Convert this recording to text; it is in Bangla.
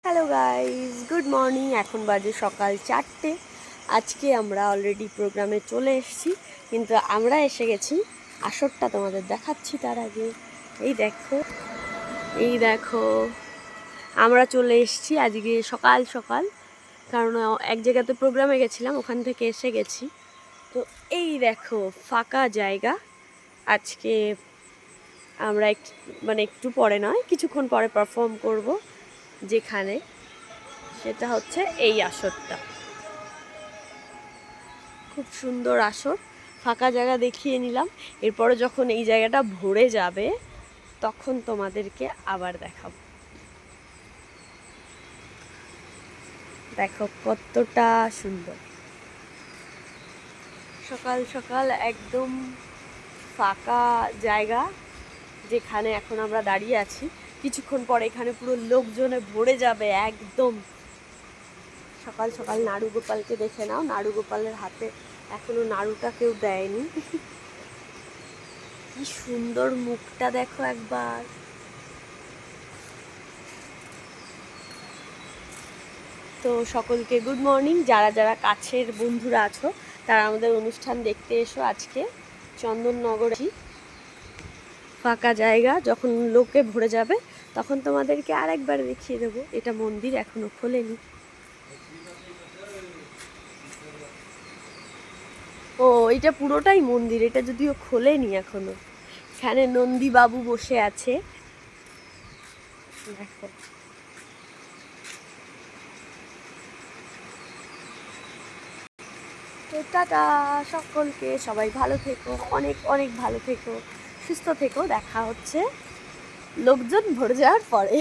Hello guys, good morning. এখন বাজে সকাল 4টে। আজকে আমরা অলরেডি প্রোগ্রামে চলে এসেছি, কিন্তু আমরা এসে গেছি আসরটা তোমাদের দেখাচ্ছি। তার আগে এই দেখো আমরা চলে এসেছি আজকে সকাল সকাল, কারণ এক জায়গাতে প্রোগ্রামে গেছিলাম, ওখান থেকে এসে গেছি। তো এই দেখো ফাঁকা জায়গা। আজকে আমরা একটু পরে নয়, কিছুক্ষণ পরে পারফর্ম করব, যেখানে সেটা হচ্ছে এই আসরটা। খুব সুন্দর আসর, ফাঁকা জায়গা দেখিয়ে নিলাম। এরপরে যখন এই জায়গাটা ভরে যাবে তখন তোমাদেরকে আবার দেখাবো। দেখো কতটা সুন্দর। সকাল সকাল একদম ফাঁকা জায়গা, যেখানে এখন আমরা দাঁড়িয়ে আছি। কিছুক্ষণ পরে এখানে পুরো লোকজনে ভরে যাবে একদম। সকাল সকাল নাড়ু গোপালকে দেখে নাও, নাড়ু গোপালের হাতে এখনো নাড়ুটা কেউ দেয়নি। কি সুন্দর মুখটা দেখো একবার। তো সকলকে গুড মর্নিং। যারা যারা কাছের বন্ধুরা আছো তারা আমাদের অনুষ্ঠান দেখতে এসো। আজকে চন্দননগরে ফাঁকা জায়গা, যখন লোকে ভরে যাবে তখন তোমাদেরকে আরেকবার দেখিয়ে দেবো। এটা মন্দির, এখনো খোলেনি। ও, এটা পুরোটাই মন্দির, এটা যদিও খোলেনি এখনো। এখানে নন্দী বাবু বসে আছে, দেখো। তো টাটা সকলকে, সবাই ভালো থেকো, অনেক অনেক ভালো থেকো, সুস্থ থেকো। দেখা হচ্ছে লোকজন ভরে যাওয়ার পরে।